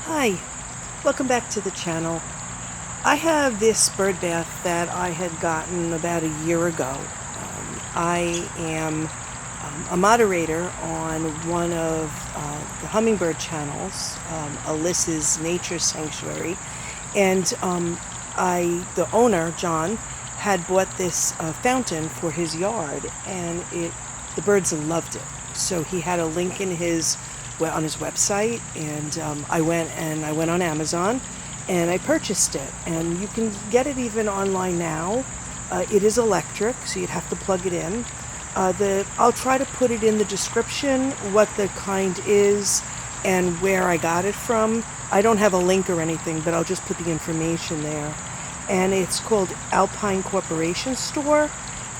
Hi, welcome back to the channel. I have this bird bath that I had gotten about a year ago. I am a moderator on one of the hummingbird channels, Alyssa's Nature Sanctuary, and the owner, John, had bought this fountain for his yard, and the birds loved it. So he had a link on his website, and I went on Amazon and I purchased it, and you can get it even online now. It is electric, so you'd have to plug it in. I'll try to put it in the description what the kind is and where I got it from. I don't have a link or anything, but I'll just put the information there. And it's called Alpine Corporation Store,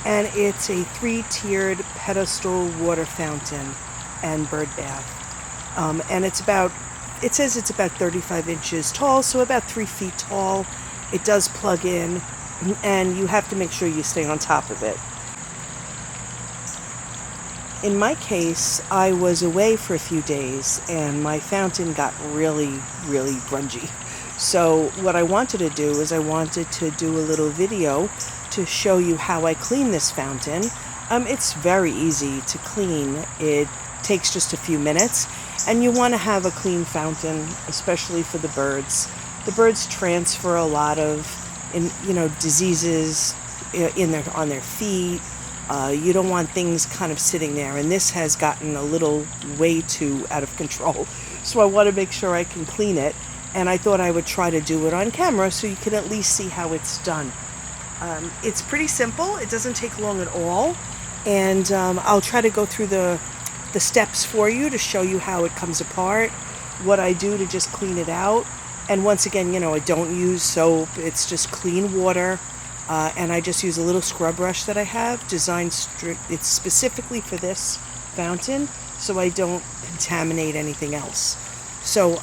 and it's a 3-tiered pedestal water fountain and bird bath. And it says it's about 35 inches tall, so about 3 feet tall. It does plug in, and you have to make sure you stay on top of it. In my case, I was away for a few days, and my fountain got really, really grungy. So what I wanted to do is I wanted to do a little video to show you how I clean this fountain. It's very easy to clean. It takes just a few minutes, and you want to have a clean fountain, especially for the birds. The birds transfer a lot of diseases on their feet. You don't want things kind of sitting there, and this has gotten a little way too out of control. So I want to make sure I can clean it, and I thought I would try to do it on camera so you can at least see how it's done. It's pretty simple. It doesn't take long at all, and I'll try to go through the steps for you to show you how it comes apart, what I do to just clean it out. And once again, I don't use soap. It's just clean water, and I just use a little scrub brush that I have designed it's specifically for this fountain, so I don't contaminate anything else. So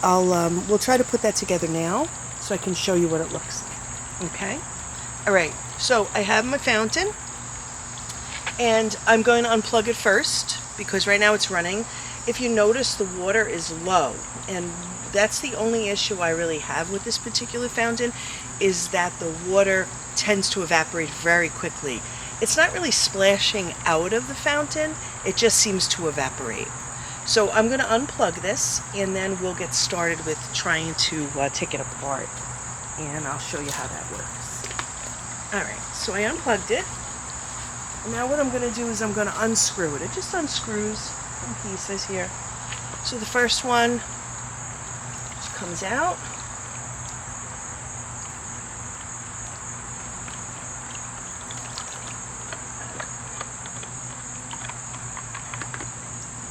we'll try to put that together now so I can show you what it looks like. Okay? All right, so I have my fountain, and I'm going to unplug it first because right now it's running. If you notice, the water is low, and that's the only issue I really have with this particular fountain, is that the water tends to evaporate very quickly. It's not really splashing out of the fountain, it just seems to evaporate. So I'm going to unplug this, and then we'll get started with trying to take it apart, and I'll show you how that works. Alright, so I unplugged it. And now what I'm going to do is I'm going to unscrew it. It just unscrews in pieces here. So the first one just comes out.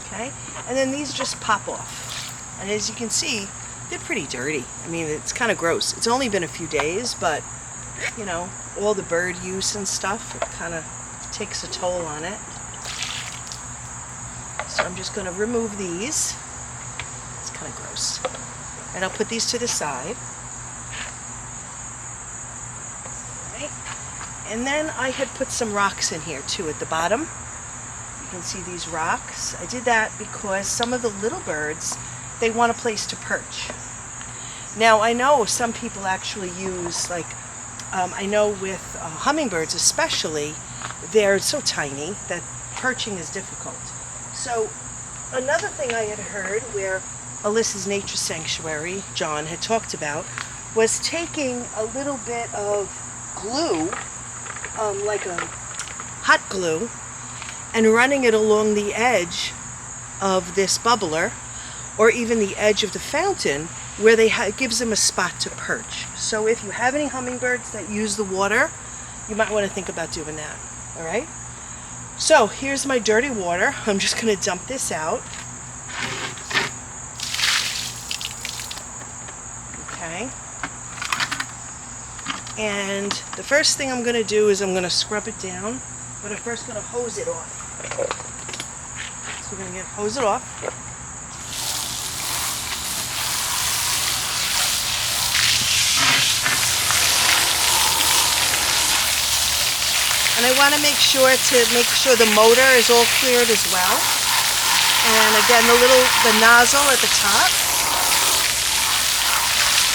Okay, and then these just pop off. And as you can see, they're pretty dirty. I mean, it's kind of gross. It's only been a few days, but all the bird use and stuff, it kind of takes a toll on it. So I'm just going to remove these. It's kind of gross. And I'll put these to the side. Right. And then I had put some rocks in here too at the bottom. You can see these rocks. I did that because some of the little birds, they want a place to perch. Now I know some people actually use, I know with hummingbirds especially, they're so tiny that perching is difficult. So another thing I had heard where Alyssa's Nature Sanctuary, John, had talked about, was taking a little bit of glue, like a hot glue, and running it along the edge of this bubbler, or even the edge of the fountain, where it gives them a spot to perch. So if you have any hummingbirds that use the water, you might want to think about doing that. All right? So here's my dirty water. I'm just going to dump this out. Okay. And the first thing I'm going to do is I'm going to scrub it down, but I'm first going to hose it off. So we're going to hose it off. And I want to make sure the motor is all cleared as well. And again, the nozzle at the top.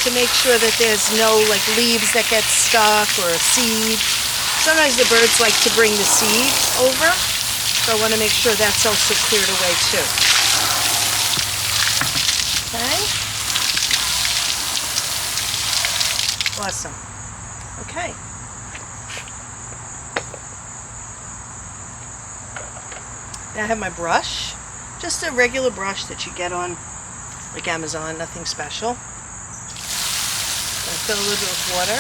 to make sure that there's no like leaves that get stuck or a seed. Sometimes the birds like to bring the seeds over, so I want to make sure that's also cleared away too. Okay. Awesome. Okay. Now I have my brush, just a regular brush that you get on like Amazon, nothing special. I'm going to fill a little bit of water.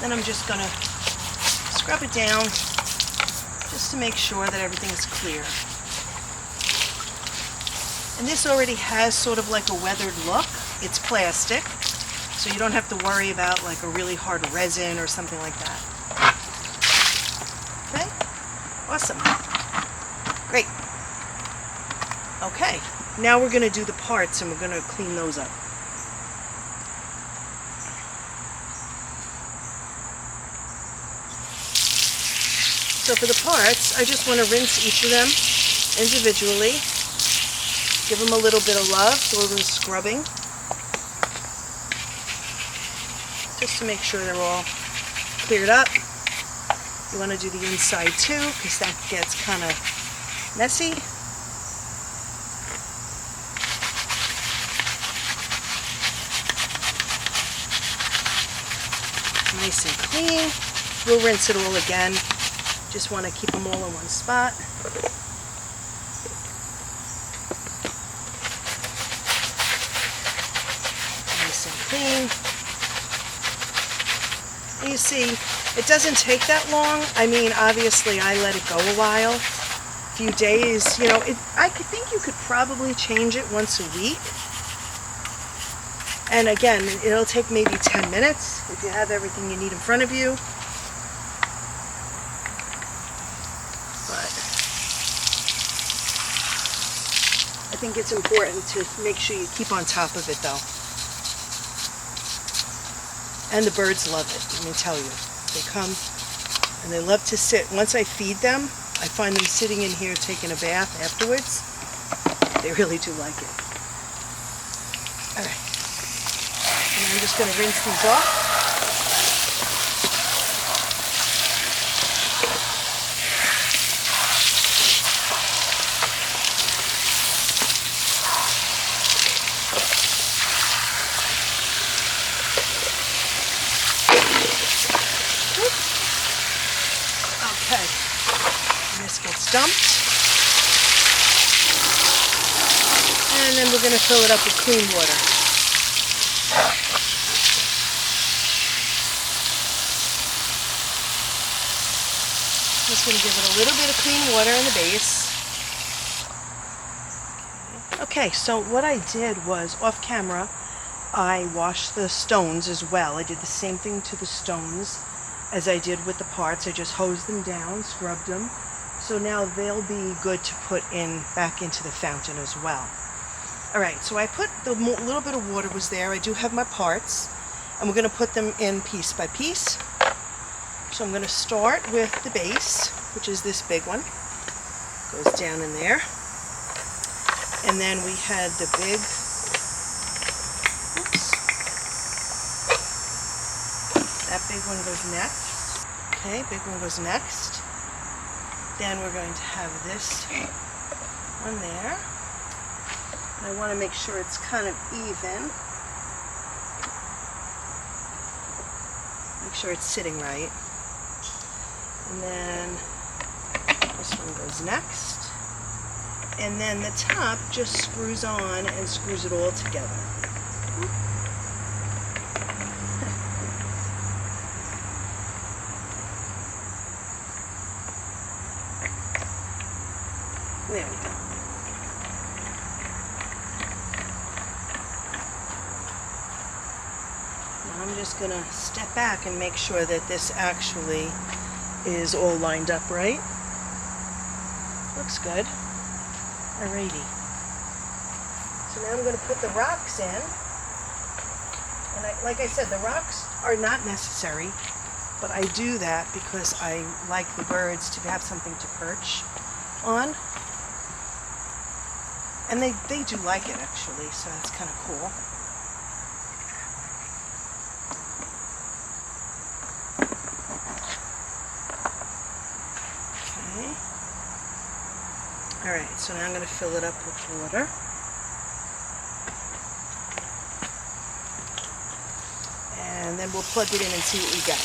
Then I'm just going to scrub it down just to make sure that everything is clear. And this already has sort of like a weathered look. It's plastic, so you don't have to worry about like a really hard resin or something like that. Okay? Awesome. Great. Okay, now we're going to do the parts and we're going to clean those up. So for the parts, I just want to rinse each of them individually. Give them a little bit of love, a little bit of scrubbing. Just to make sure they're all cleared up. You want to do the inside too, because that gets kind of messy. Nice and clean. We'll rinse it all again. Just want to keep them all in one spot. Nice and clean. And you see, it doesn't take that long. I mean, obviously I let it go a while, a few days. You know, I think you could probably change it once a week. And again, it'll take maybe 10 minutes if you have everything you need in front of you. But I think it's important to make sure you keep on top of it though. And the birds love it, let me tell you. They come and they love to sit. Once I feed them, I find them sitting in here taking a bath afterwards. They really do like it. All right. And I'm just going to rinse these off. Okay. And this gets dumped. And then we're going to fill it up with clean water. Just going to give it a little bit of clean water in the base. Okay, so what I did was, off camera, I washed the stones as well. I did the same thing to the stones as I did with the parts. I just hosed them down, scrubbed them. So now they'll be good to put in back into the fountain as well. All right, so I put the little bit of water was there. I do have my parts, and we're going to put them in piece by piece. So I'm going to start with the base, which is this big one. Goes down in there. And then we had the big, oops, that big one goes next. Okay, big one goes next. Then we're going to have this one there. And I want to make sure it's kind of even. Make sure it's sitting right. And then this one goes next. And then the top just screws on and screws it all together. There we go. Now I'm just going to step back and make sure that this actually is all lined up right. Looks good. Alrighty. So now I'm going to put the rocks in. And like I said, the rocks are not necessary, but I do that because I like the birds to have something to perch on. And they do like it actually, so that's kind of cool. Alright, so now I'm going to fill it up with water. And then we'll plug it in and see what we get.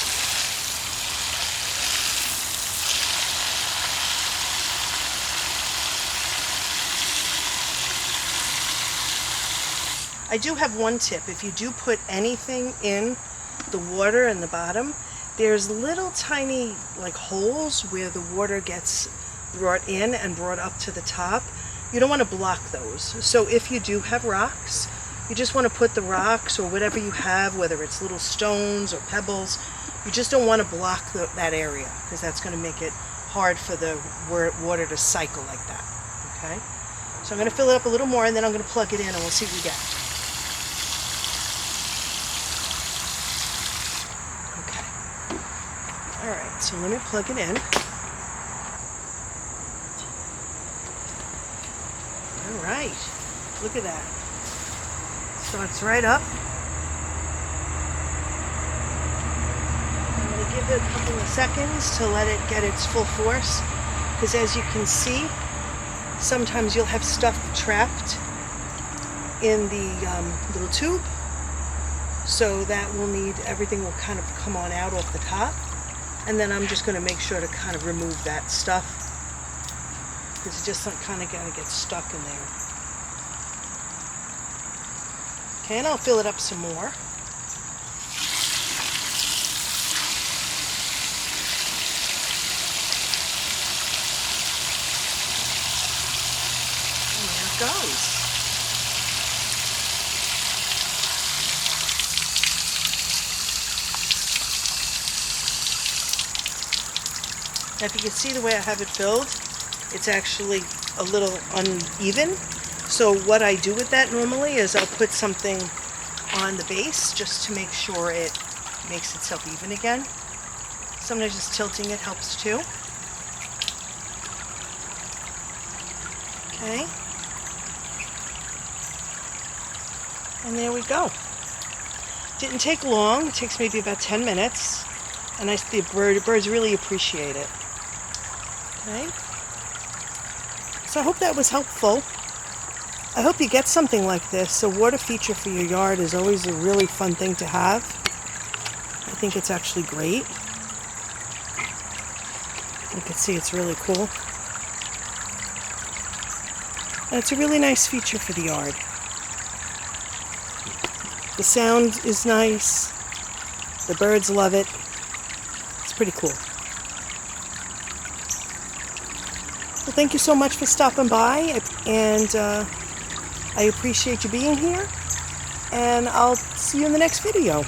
I do have one tip. If you do put anything in the water in the bottom, there's little tiny like holes where the water gets brought in and brought up to the top. You don't want to block those. So if you do have rocks, you just want to put the rocks or whatever you have, whether it's little stones or pebbles, you just don't want to block that area, because that's going to make it hard for the water to cycle like that. Okay? So I'm going to fill it up a little more, and then I'm going to plug it in and we'll see what we get. Alright, so let me plug it in. Alright, look at that. Starts right up. I'm going to give it a couple of seconds to let it get its full force, because as you can see, sometimes you'll have stuff trapped in the little tube, so that everything will kind of come on out off the top. And then I'm just going to make sure to kind of remove that stuff, because it just kind of going to get stuck in there. Okay, and I'll fill it up some more. And there it goes. Now, if you can see the way I have it filled, it's actually a little uneven. So what I do with that normally is I'll put something on the base just to make sure it makes itself even again. Sometimes just tilting it helps too. Okay. And there we go. Didn't take long. It takes maybe about 10 minutes. And the birds really appreciate it. Okay. So I hope that was helpful. I hope you get something like this. A water feature for your yard is always a really fun thing to have. I think it's actually great. You can see it's really cool. And it's a really nice feature for the yard. The sound is nice. The birds love it. It's pretty cool. Well, thank you so much for stopping by, and I appreciate you being here, and I'll see you in the next video.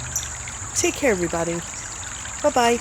Take care, everybody. Bye-bye.